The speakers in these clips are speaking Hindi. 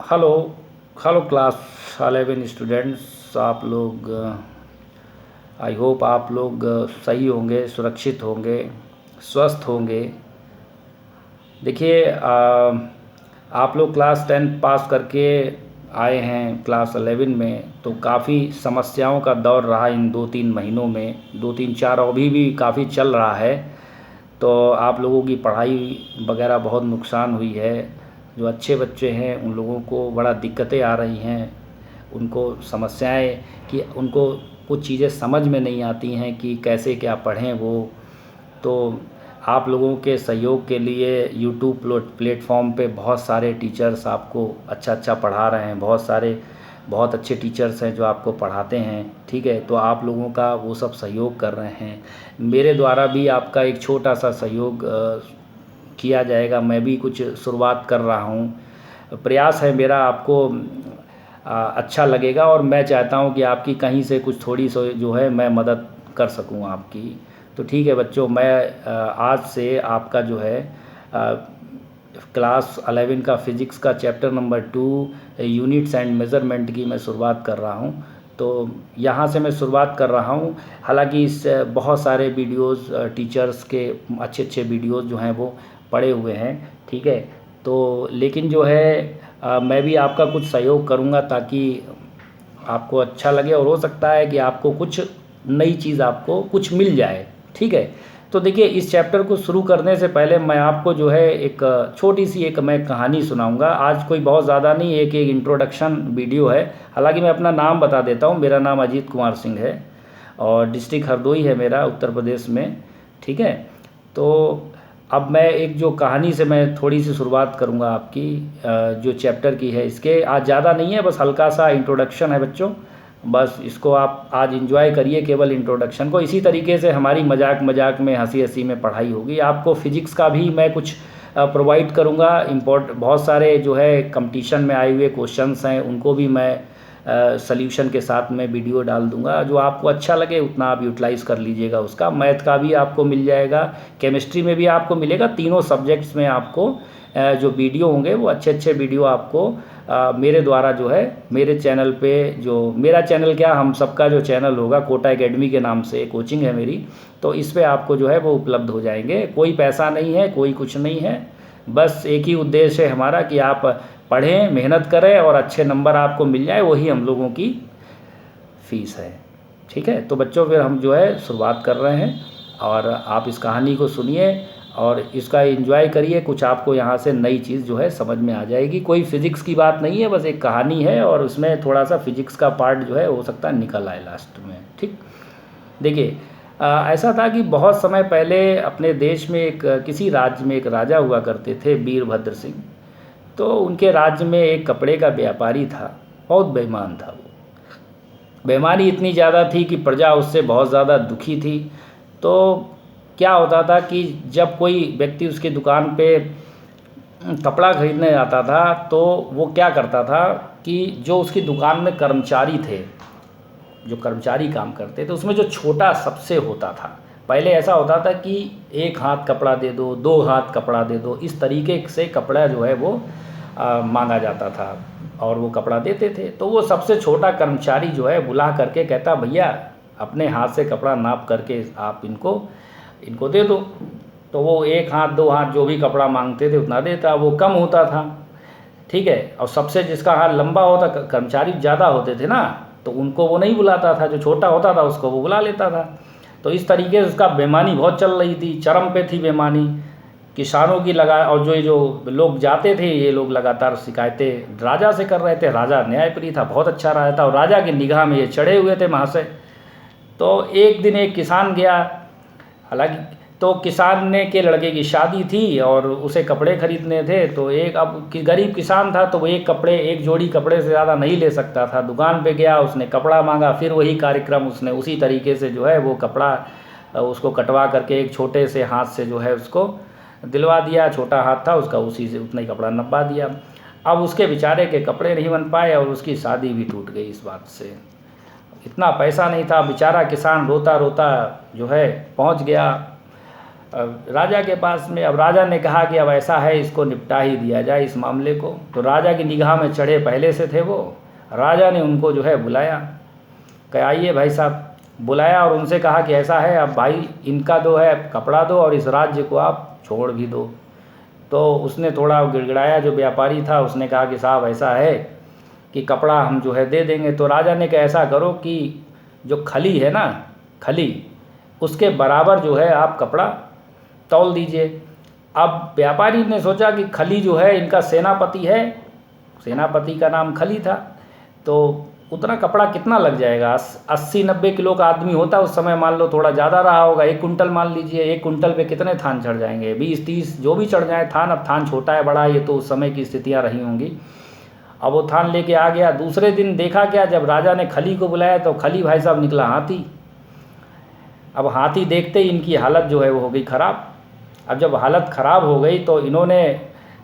Hello hello class 11 students. आप लोग आई होप आप लोग सही होंगे, सुरक्षित होंगे, स्वस्थ होंगे। देखिए, आप लोग क्लास 10 पास करके आए हैं क्लास 11 में, तो काफ़ी समस्याओं का दौर रहा इन 2-3 महीनों में, 2-3-4 अभी भी काफ़ी चल रहा है। तो आप लोगों की पढ़ाई वगैरह बहुत नुकसान हुई है। जो अच्छे बच्चे हैं उन लोगों को बड़ा दिक्कतें आ रही हैं, उनको समस्याएं कि उनको कुछ चीज़ें समझ में नहीं आती हैं कि कैसे क्या पढ़ें वो। तो आप लोगों के सहयोग के लिए यूट्यूब प्लेटफॉर्म पे बहुत सारे टीचर्स आपको अच्छा अच्छा पढ़ा रहे हैं, बहुत सारे बहुत अच्छे टीचर्स हैं जो आपको पढ़ाते हैं। ठीक है, तो आप लोगों का वो सब सहयोग कर रहे हैं। मेरे द्वारा भी आपका एक छोटा सा सहयोग किया जाएगा। मैं भी कुछ शुरुआत कर रहा हूँ, प्रयास है मेरा, आपको अच्छा लगेगा और मैं चाहता हूँ कि आपकी कहीं से कुछ थोड़ी सी जो है मैं मदद कर सकूँ आपकी। तो ठीक है बच्चों, मैं आज से आपका जो है क्लास 11 का फ़िज़िक्स का chapter number 2 units and measurement की मैं शुरुआत कर रहा हूँ। तो यहाँ से मैं शुरुआत कर रहा हूँ। हालांकि इस बहुत सारे वीडियोस टीचर्स के अच्छे अच्छे वीडियोस जो हैं वो पड़े हुए हैं। ठीक है, तो लेकिन जो है मैं भी आपका कुछ सहयोग करूँगा ताकि आपको अच्छा लगे और हो सकता है कि आपको कुछ नई चीज़ आपको कुछ मिल जाए। ठीक है, तो देखिए, इस चैप्टर को शुरू करने से पहले मैं आपको जो है एक छोटी सी एक मैं कहानी सुनाऊंगा। आज कोई बहुत ज़्यादा नहीं, एक एक इंट्रोडक्शन वीडियो है। हालांकि मैं अपना नाम बता देता हूँ, मेरा नाम अजीत कुमार सिंह है और डिस्ट्रिक्ट हरदोई है मेरा, उत्तर प्रदेश में। ठीक है, तो अब मैं एक जो कहानी से मैं थोड़ी सी शुरुआत करूंगा आपकी, जो चैप्टर की है। इसके आज ज़्यादा नहीं है, बस हल्का सा इंट्रोडक्शन है बच्चों। बस इसको आप आज एंजॉय करिए, केवल इंट्रोडक्शन को। इसी तरीके से हमारी मजाक मजाक में, हंसी हंसी में पढ़ाई होगी। आपको फिजिक्स का भी मैं कुछ प्रोवाइड करूंगा। बहुत सारे जो है कंपटीशन में आए हुए क्वेश्चंस हैं, उनको भी मैं सॉल्यूशन के साथ में वीडियो डाल दूंगा। जो आपको अच्छा लगे उतना आप यूटिलाइज़ कर लीजिएगा उसका। मैथ का भी आपको मिल जाएगा, केमिस्ट्री में भी आपको मिलेगा। तीनों सब्जेक्ट्स में आपको जो वीडियो होंगे वो अच्छे अच्छे वीडियो आपको मेरे द्वारा जो है मेरे चैनल पे, जो मेरा चैनल क्या, हम सबका जो चैनल होगा, कोटा एकेडमी के नाम से कोचिंग है मेरी, तो इस पे आपको जो है वो उपलब्ध हो जाएंगे। कोई पैसा नहीं है, कोई कुछ नहीं है, बस एक ही उद्देश्य है हमारा कि आप पढ़ें, मेहनत करें और अच्छे नंबर आपको मिल जाए, वही हम लोगों की फ़ीस है। ठीक है, तो बच्चों फिर हम जो है शुरुआत कर रहे हैं और आप इस कहानी को सुनिए और इसका एंजॉय करिए। कुछ आपको यहाँ से नई चीज़ जो है समझ में आ जाएगी। कोई फिज़िक्स की बात नहीं है, बस एक कहानी है और उसमें थोड़ा सा फिज़िक्स का पार्ट जो है हो सकता है निकल आए लास्ट में। ठीक, देखिए, ऐसा था कि बहुत समय पहले अपने देश में एक किसी राज्य में एक राजा हुआ करते थे, वीरभद्र सिंह। तो उनके राज्य में एक कपड़े का व्यापारी था, बहुत बेईमान था वो। बेईमानी इतनी ज़्यादा थी कि प्रजा उससे बहुत ज़्यादा दुखी थी। तो क्या होता था कि जब कोई व्यक्ति उसकी दुकान पे कपड़ा खरीदने आता था तो वो क्या करता था कि जो उसकी दुकान में कर्मचारी थे, जो कर्मचारी काम करते थे, उसमें जो छोटा सबसे होता था, पहले ऐसा होता था कि एक हाथ कपड़ा दे दो, 2 हाथ कपड़ा दे दो, इस तरीके से कपड़ा जो है वो मांगा जाता था और वो कपड़ा देते थे। तो वो सबसे छोटा कर्मचारी जो है बुला करके कहता, भैया अपने हाथ से कपड़ा नाप करके आप इनको इनको दे दो। तो वो 1 हाथ 2 हाथ जो भी कपड़ा मांगते थे उतना देता, वो कम होता था। ठीक है, और सबसे जिसका हाथ लंबा होता, कर्मचारी ज़्यादा होते थे ना, तो उनको वो नहीं बुलाता था, जो छोटा होता था उसको वो बुला लेता था। तो इस तरीके से उसका बेईमानी बहुत चल रही थी, चरम पे थी बेईमानी। किसानों की लगा, और जो लोग जाते थे ये लोग लगातार शिकायतें राजा से कर रहे थे। राजा न्यायप्रिय था, बहुत अच्छा रहा था और राजा की निगाह में ये चढ़े हुए थे महाशय। तो एक दिन एक किसान गया, हालांकि तो किसान ने के लड़के की शादी थी और उसे कपड़े खरीदने थे। तो एक, अब गरीब किसान था तो वो एक जोड़ी कपड़े से ज़्यादा नहीं ले सकता था। दुकान पे गया, उसने कपड़ा मांगा, फिर वही कार्यक्रम उसने उसी तरीके से जो है वो कपड़ा उसको कटवा करके एक छोटे से हाथ से जो है उसको दिलवा दिया। छोटा हाथ था उसका, उसी से उतना ही कपड़ा नपवा दिया। अब उसके बेचारे के कपड़े नहीं बन पाए और उसकी शादी भी टूट गई इस बात से। इतना पैसा नहीं था, बेचारा किसान रोता रोता जो है पहुंच गया अब राजा के पास में, अब राजा ने कहा कि अब ऐसा है, इसको निपटा ही दिया जाए इस मामले को। तो राजा की निगाह में चढ़े पहले से थे वो। राजा ने उनको जो है बुलाया, कहा आइए भाई साहब, बुलाया और उनसे कहा कि ऐसा है, अब भाई इनका जो है कपड़ा दो और इस राज्य को आप छोड़ भी दो। तो उसने थोड़ा गिड़गिड़ाया, जो व्यापारी था, उसने कहा कि साहब ऐसा है कि कपड़ा हम जो है दे देंगे। तो राजा ने कहा ऐसा करो कि जो खली है ना, खली, उसके बराबर जो है आप कपड़ा तौल दीजिए। अब व्यापारी ने सोचा कि खली जो है इनका सेनापति है, सेनापति का नाम खली था, तो उतना कपड़ा कितना लग जाएगा, 80-90 किलो का आदमी होता उस समय, मान लो थोड़ा ज़्यादा रहा होगा, 1 कुंटल मान लीजिए, 1 कुंटल पे कितने थान चढ़ जाएंगे, 20-30 जो भी चढ़ जाए थान। अब थान छोटा है बड़ा है, ये तो उस समय की स्थितियाँ रही होंगी। अब वो थान लेके आ गया। दूसरे दिन देखा क्या, जब राजा ने खली को बुलाया तो खली भाई साहब निकला हाथी। अब हाथी देखते ही इनकी हालत जो है वो हो गई ख़राब। अब जब हालत ख़राब हो गई तो इन्होंने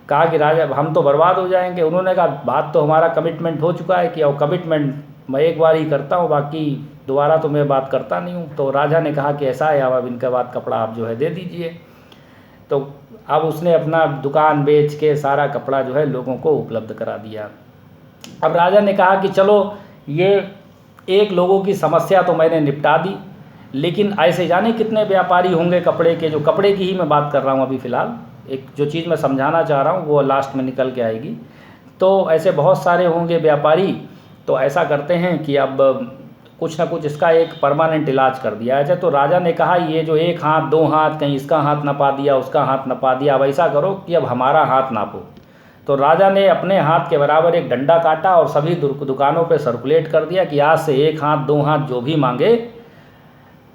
कहा कि राजा हम तो बर्बाद हो जाएंगे। उन्होंने कहा बात तो हमारा कमिटमेंट हो चुका है कि अब कमिटमेंट मैं एक बार ही करता हूँ, बाकी दोबारा तो मैं बात करता नहीं हूँ। तो राजा ने कहा कि ऐसा है, अब इनके बाद कपड़ा आप जो है दे दीजिए। तो अब उसने अपना दुकान बेच के सारा कपड़ा जो है लोगों को उपलब्ध करा दिया। अब राजा ने कहा कि चलो ये एक लोगों की समस्या तो मैंने निपटा दी, लेकिन ऐसे जाने कितने व्यापारी होंगे कपड़े के, जो कपड़े की ही मैं बात कर रहा हूँ अभी फ़िलहाल, एक जो चीज़ मैं समझाना चाह रहा हूँ वो लास्ट में निकल के आएगी। तो ऐसे बहुत सारे होंगे व्यापारी। तो ऐसा करते हैं कि अब कुछ ना कुछ इसका एक परमानेंट इलाज कर दिया जाए। तो राजा ने कहा ये जो 1 हाथ 2 हाथ, कहीं इसका हाथ नपा दिया, उसका हाथ नपा दिया, अब ऐसा करो कि अब हमारा हाथ नापो। तो राजा ने अपने हाथ के बराबर एक डंडा काटा और सभी दुकानों पे सर्कुलेट कर दिया कि आज से 1 हाथ 2 हाथ जो भी मांगे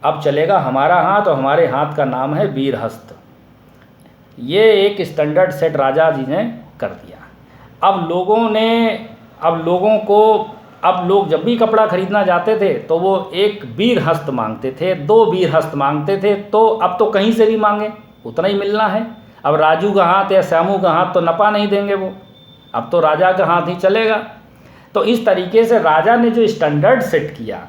अब चलेगा हमारा हाथ, और हमारे हाथ का नाम है वीरहस्त। ये एक स्टैंडर्ड सेट राजा जी ने कर दिया। अब लोग जब भी कपड़ा खरीदना जाते थे तो वो 1 वीरहस्त मांगते थे, 2 वीरहस्त मांगते थे। तो अब तो कहीं से भी मांगे उतना ही मिलना है। अब राजू का हाथ या श्यामू का हाथ तो नपा नहीं देंगे वो, अब तो राजा का हाथ ही चलेगा। तो इस तरीके से राजा ने जो स्टैंडर्ड सेट किया,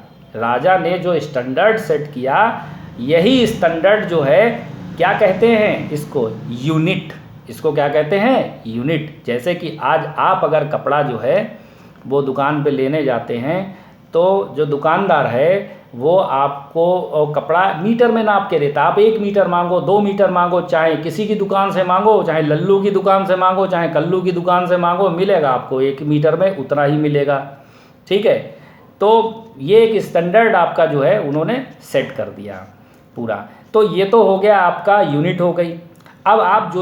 यही स्टैंडर्ड जो है क्या कहते हैं इसको, यूनिट। इसको क्या कहते हैं, यूनिट। जैसे कि आज आप अगर कपड़ा जो है वो दुकान पे लेने जाते हैं तो जो दुकानदार है वो आपको कपड़ा मीटर में नाप के देता है। आप 1 मीटर मांगो, 2 मीटर मांगो, चाहे किसी की दुकान से मांगो, चाहे लल्लू की दुकान से मांगो, चाहे कल्लू की दुकान से मांगो, मिलेगा आपको 1 मीटर में उतना ही मिलेगा। ठीक है, तो ये एक स्टैंडर्ड आपका जो है उन्होंने सेट कर दिया पूरा। तो ये तो हो गया आपका यूनिट हो गई। अब आप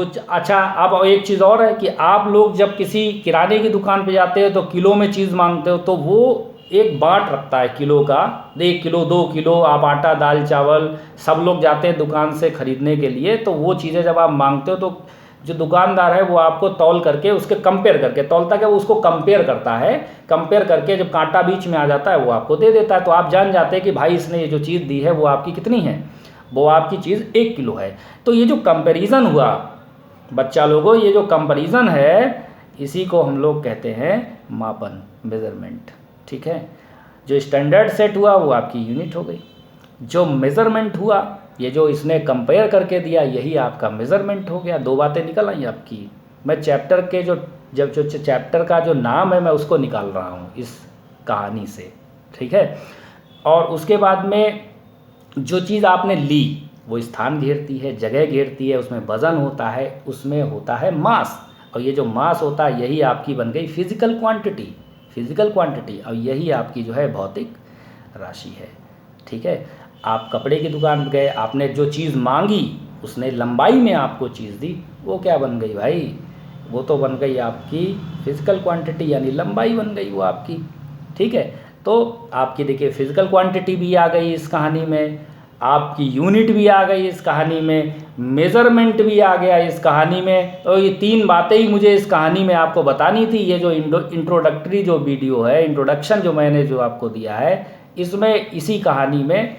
अब एक चीज़ और है कि आप लोग जब किसी किराने की दुकान पे जाते हो तो किलो में चीज़ मांगते हो, तो वो एक बाट रखता है किलो का, 1 किलो 2 किलो। आप आटा दाल चावल सब लोग जाते हैं दुकान से ख़रीदने के लिए, तो वो चीज़ें जब आप मांगते हो तो जो दुकानदार है वो आपको तौल करके, उसके कंपेयर करके, तौलता क्या, वो उसको कंपेयर करता है। कंपेयर करके जब कांटा बीच में आ जाता है वो आपको दे देता है। तो आप जान जाते हैं कि भाई इसने ये जो चीज़ दी है वो आपकी कितनी है, वो आपकी चीज़ 1 किलो है। तो ये जो कंपैरिजन हुआ बच्चा लोगों, ये जो कंपैरिजन है इसी को हम लोग कहते हैं मापन, मेज़रमेंट। ठीक है, जो स्टैंडर्ड सेट हुआ वो आपकी यूनिट हो गई। जो मेज़रमेंट हुआ, ये जो इसने कंपेयर करके दिया, यही आपका मेज़रमेंट हो गया। 2 बातें निकल आई आपकी। मैं चैप्टर के जो चैप्टर का जो नाम है मैं उसको निकाल रहा हूँ इस कहानी से। ठीक है, और उसके बाद में जो चीज़ आपने ली वो स्थान घेरती है, जगह घेरती है, उसमें वज़न होता है, उसमें होता है मास, और ये जो मास होता है यही आपकी बन गई फिज़िकल क्वांटिटी, और यही आपकी जो है भौतिक राशि है। ठीक है, आप कपड़े की दुकान गए, आपने जो चीज़ मांगी उसने लंबाई में आपको चीज़ दी, वो क्या बन गई भाई, वो तो बन गई आपकी फिज़िकल क्वांटिटी, यानी लंबाई बन गई वो आपकी। ठीक है, तो आपकी देखिए फिज़िकल क्वांटिटी भी आ गई इस कहानी में, आपकी यूनिट भी आ गई इस कहानी में, मेज़रमेंट भी आ गया इस कहानी में। तो ये 3 बातें ही मुझे इस कहानी में आपको बतानी थी। ये जो इंट्रोडक्टरी जो वीडियो है, इंट्रोडक्शन जो मैंने जो आपको दिया है, इसमें इसी कहानी में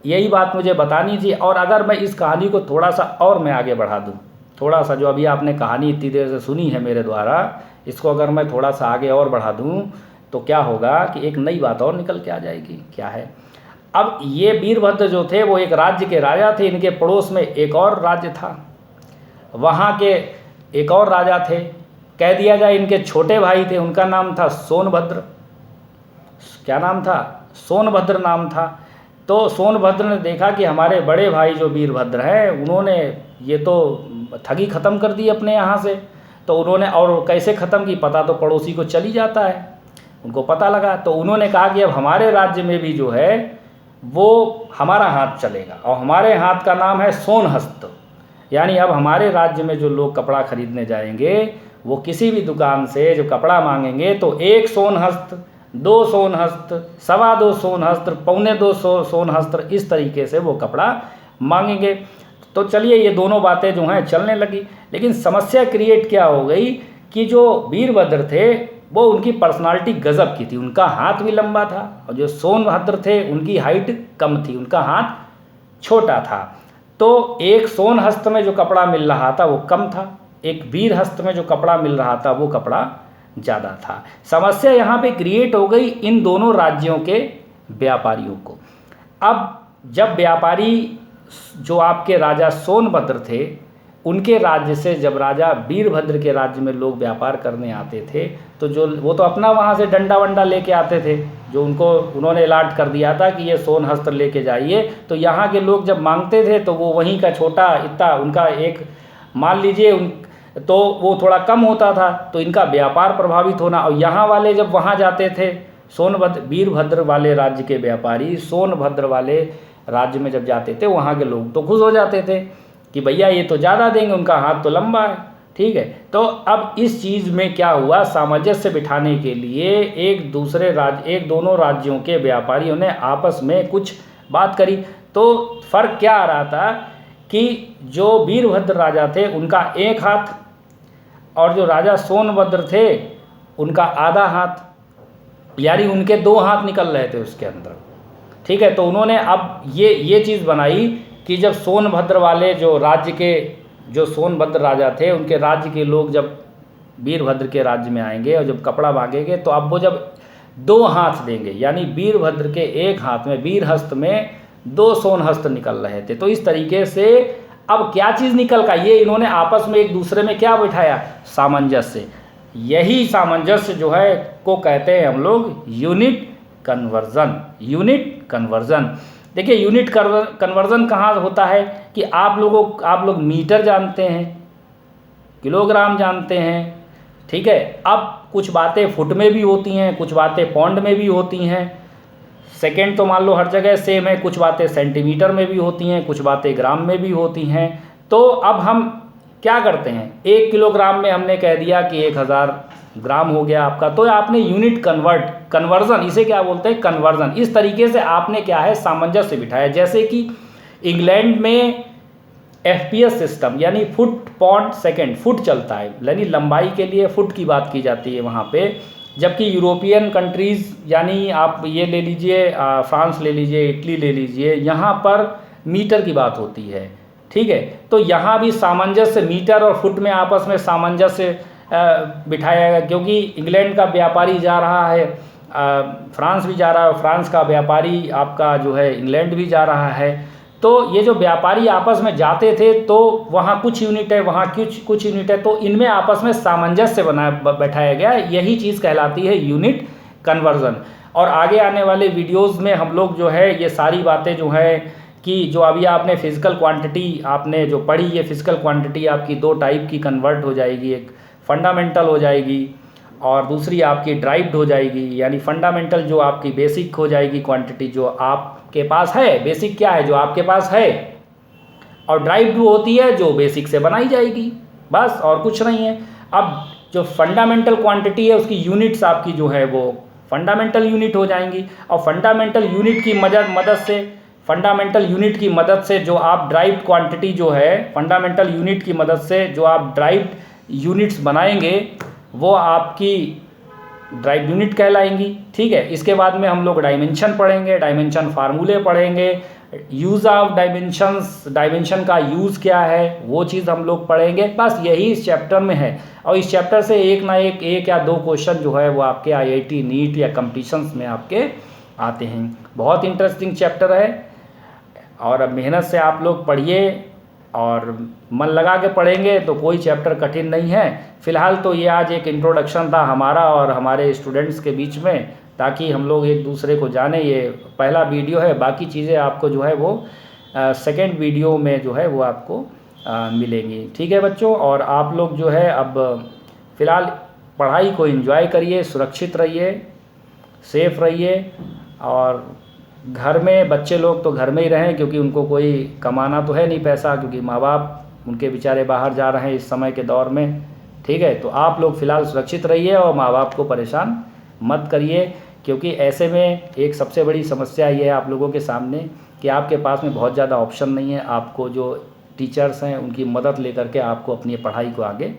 यही बात मुझे बतानी थी। और अगर मैं इस कहानी को थोड़ा सा और मैं आगे बढ़ा दूँ, थोड़ा सा जो अभी आपने कहानी इतनी देर से सुनी है मेरे द्वारा, इसको अगर मैं थोड़ा सा आगे और बढ़ा दूँ तो क्या होगा कि एक नई बात और निकल के आ जाएगी। क्या है, अब ये वीरभद्र जो थे वो एक राज्य के राजा थे, इनके पड़ोस में एक और राज्य था, वहाँ के एक और राजा थे, कह दिया जाए इनके छोटे भाई थे, उनका नाम था सोनभद्र। क्या नाम था? सोनभद्र नाम था। तो सोनभद्र ने देखा कि हमारे बड़े भाई जो वीरभद्र हैं उन्होंने ये तो ठगी ख़त्म कर दी अपने यहाँ से, तो उन्होंने, और कैसे ख़त्म की पता तो पड़ोसी को चली जाता है, उनको पता लगा, तो उन्होंने कहा कि अब हमारे राज्य में भी जो है वो हमारा हाथ चलेगा, और हमारे हाथ का नाम है सोनहस्त। यानी अब हमारे राज्य में जो लोग कपड़ा खरीदने जाएंगे वो किसी भी दुकान से जो कपड़ा मांगेंगे तो 1 सोनहस्त, 2 सोनहस्त, 2.25 सोनहस्त, 2.25 सोनहस्त, इस तरीके से वो कपड़ा मांगेंगे। तो चलिए ये दोनों बातें जो हैं चलने लगी, लेकिन समस्या क्रिएट क्या हो गई कि जो वीरभद्र थे वो उनकी पर्सनालिटी गजब की थी, उनका हाथ भी लंबा था, और जो सोनभद्र थे उनकी हाइट कम थी, उनका हाथ छोटा था। तो एक सोनहस्त में जो कपड़ा मिल रहा था वो कम था, एक वीरहस्त में जो कपड़ा मिल रहा था वो कपड़ा ज़्यादा था। समस्या यहाँ पे क्रिएट हो गई इन दोनों राज्यों के व्यापारियों को। अब जब व्यापारी जो आपके राजा सोनभद्र थे उनके राज्य से जब राजा वीरभद्र के राज्य में लोग व्यापार करने आते थे तो जो वो तो अपना वहाँ से डंडा वंडा लेके आते थे, जो उनको उन्होंने अलाट कर दिया था कि ये सोनहस्त लेके जाइए, तो यहाँ के लोग जब मांगते थे तो वो वहीं का छोटा इतना उनका एक मान लीजिए तो वो थोड़ा कम होता था, तो इनका व्यापार प्रभावित होना। और यहाँ वाले जब वहाँ जाते थे सोनभद्र वीरभद्र वाले राज्य के व्यापारी सोनभद्र वाले राज्य में जब जाते थे वहाँ के लोग तो खुश हो जाते थे कि भैया ये तो ज़्यादा देंगे, उनका हाथ तो लंबा है, ठीक है। तो अब इस चीज़ में क्या हुआ, सामंजस्य बिठाने के लिए एक दोनों राज्यों के व्यापारियों ने आपस में कुछ बात करी। तो फ़र्क क्या आ रहा था कि जो वीरभद्र राजा थे उनका एक हाथ और जो राजा सोनभद्र थे उनका आधा हाथ, यानी उनके 2 हाथ निकल रहे थे उसके अंदर, ठीक है। तो उन्होंने अब ये चीज़ बनाई कि जब सोनभद्र वाले जो राज्य के जो सोनभद्र राजा थे उनके राज्य के लोग जब वीरभद्र के राज्य में आएंगे और जब कपड़ा मांगेंगे तो अब वो जब 2 हाथ देंगे, यानी वीरभद्र के एक हाथ में वीरहस्त में 2 सोनहस्त निकल रहे थे। तो इस तरीके से अब क्या चीज़ निकल का, ये इन्होंने आपस में एक दूसरे में क्या बिठाया, सामंजस्य। यही सामंजस्य जो है को कहते हैं हम लोग यूनिट कन्वर्जन। यूनिट कन्वर्जन, देखिए यूनिट कन्वर्जन कहाँ होता है कि आप लोग मीटर जानते हैं, किलोग्राम जानते हैं, ठीक है। अब कुछ बातें फुट में भी होती हैं, कुछ बातें पौंड में भी होती हैं, सेकेंड तो मान लो हर जगह सेम है, कुछ बातें सेंटीमीटर में भी होती हैं, कुछ बातें ग्राम में भी होती हैं। तो अब हम क्या करते हैं, 1 किलोग्राम में हमने कह दिया कि 1000 ग्राम हो गया आपका, तो आपने यूनिट कन्वर्जन, इसे क्या बोलते हैं, कन्वर्जन। इस तरीके से आपने क्या है, सामंजस्य बिठाया। जैसे कि इंग्लैंड में FPS सिस्टम यानी फुट पॉन्ड सेकेंड, फुट चलता है, यानी लंबाई के लिए फुट की बात की जाती है वहाँ पे, जबकि यूरोपियन कंट्रीज़ यानी आप ये ले लीजिए फ्रांस ले लीजिए, इटली ले लीजिए, यहाँ पर मीटर की बात होती है, ठीक है। तो यहाँ भी सामंजस्य मीटर और फुट में आपस में सामंजस्य बिठाया गया, क्योंकि इंग्लैंड का व्यापारी जा रहा है, फ्रांस भी जा रहा है, फ्रांस का व्यापारी आपका जो है इंग्लैंड भी जा रहा है। तो ये जो व्यापारी आपस में जाते थे तो वहाँ कुछ यूनिट है, वहाँ कुछ यूनिट है, तो इनमें आपस में सामंजस्य बैठाया गया। यही चीज़ कहलाती है यूनिट कन्वर्जन। और आगे आने वाले वीडियोज़ में हम लोग जो है ये सारी बातें जो है कि जो अभी आपने फिजिकल क्वांटिटी आपने जो पढ़ी, ये फिजिकल क्वांटिटी आपकी 2 टाइप की कन्वर्ट हो जाएगी, एक फंडामेंटल हो जाएगी और दूसरी आपकी ड्राइव्ड हो जाएगी। यानी फंडामेंटल जो आपकी बेसिक हो जाएगी क्वांटिटी जो आपके पास है, बेसिक क्या है जो आपके पास है, और ड्राइव्ड वो होती है जो बेसिक से बनाई जाएगी, बस और कुछ नहीं है। अब जो फंडामेंटल क्वांटिटी है उसकी यूनिट्स आपकी जो है वो फंडामेंटल यूनिट हो जाएंगी, और फंडामेंटल यूनिट की मदद से जो आप ड्राइव्ड क्वांटिटी जो है, फंडामेंटल यूनिट की मदद से जो आप ड्राइव्ड यूनिट्स बनाएंगे वो आपकी ड्राइव यूनिट कहलाएंगी, ठीक है। इसके बाद में हम लोग डायमेंशन पढ़ेंगे, डायमेंशन फार्मूले पढ़ेंगे, यूज़ ऑफ डायमेंशंस, डायमेंशन का यूज़ क्या है वो चीज़ हम लोग पढ़ेंगे। बस यही इस चैप्टर में है, और इस चैप्टर से एक या 2 क्वेश्चन जो है वो आपके IIT नीट या कंपटीशंस में आपके आते हैं। बहुत इंटरेस्टिंग चैप्टर है और अब मेहनत से आप लोग पढ़िए और मन लगा के पढ़ेंगे तो कोई चैप्टर कठिन नहीं है। फ़िलहाल तो ये आज एक इंट्रोडक्शन था हमारा और हमारे स्टूडेंट्स के बीच में, ताकि हम लोग एक दूसरे को जाने। ये पहला वीडियो है, बाकी चीज़ें आपको जो है वो सेकेंड वीडियो में जो है वो आपको मिलेंगी। ठीक है बच्चों, और आप लोग जो है अब फ़िलहाल पढ़ाई को एंजॉय करिए, सुरक्षित रहिए, सेफ रहिए और घर में बच्चे लोग तो घर में ही रहें, क्योंकि उनको कोई कमाना तो है नहीं पैसा, क्योंकि माँ बाप उनके बेचारे बाहर जा रहे हैं इस समय के दौर में। ठीक है, तो आप लोग फ़िलहाल सुरक्षित रहिए और माँ बाप को परेशान मत करिए, क्योंकि ऐसे में एक सबसे बड़ी समस्या ये है आप लोगों के सामने कि आपके पास में बहुत ज़्यादा ऑप्शन नहीं है। आपको जो टीचर्स हैं उनकी मदद लेकर के आपको अपनी पढ़ाई को आगे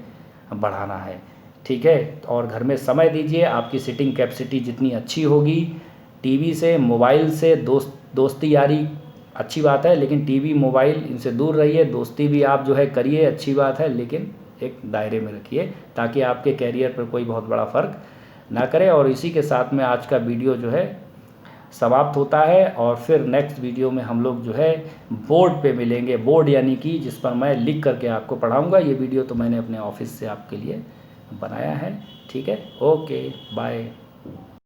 बढ़ाना है। ठीक है, और घर में समय दीजिए। आपकी सिटिंग कैपेसिटी जितनी अच्छी होगी, टीवी से मोबाइल से दोस्ती यारी अच्छी बात है, लेकिन टीवी मोबाइल इनसे दूर रहिए। दोस्ती भी आप जो है करिए, अच्छी बात है, लेकिन एक दायरे में रखिए ताकि आपके कैरियर पर कोई बहुत बड़ा फ़र्क ना करे। और इसी के साथ में आज का वीडियो जो है समाप्त होता है और फिर नेक्स्ट वीडियो में हम लोग जो है बोर्ड पे मिलेंगे। बोर्ड यानी कि जिस पर मैं लिख करके आपको पढ़ाऊँगा। ये वीडियो तो मैंने अपने ऑफिस से आपके लिए बनाया है। ठीक है, ओके, बाय।